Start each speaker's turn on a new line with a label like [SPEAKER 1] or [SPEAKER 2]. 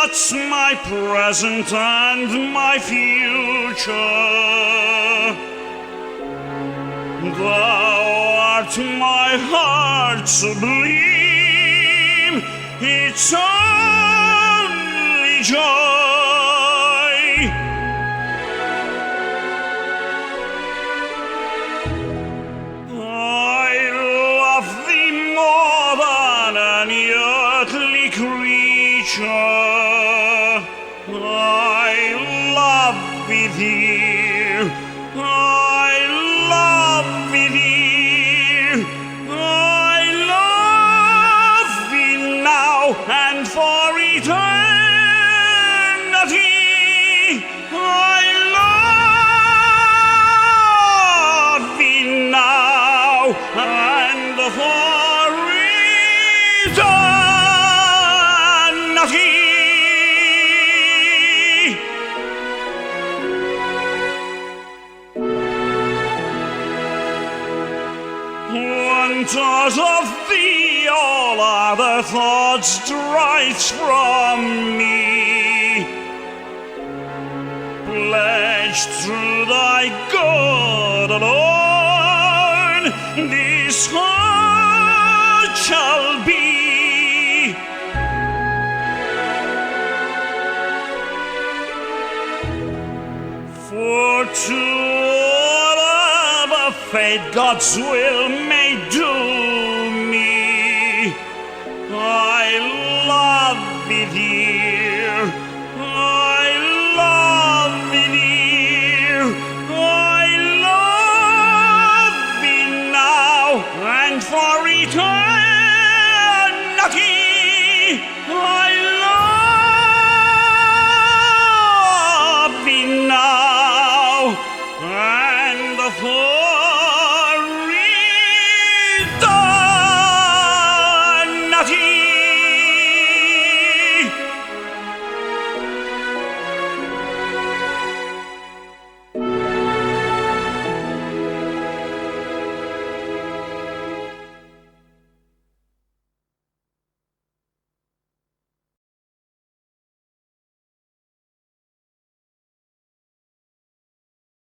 [SPEAKER 1] What's my present and my future? Thou art my heart's sublime, its only joy. I love thee more than any earthly creature. I love thee, dear. I love thee, dear. I love thee now and for eternity. I love thee now and for eternity. One thought of thee, all other thoughts drives from me. Pledged through thy good alone, this heart shall be. For to whatever fate God's will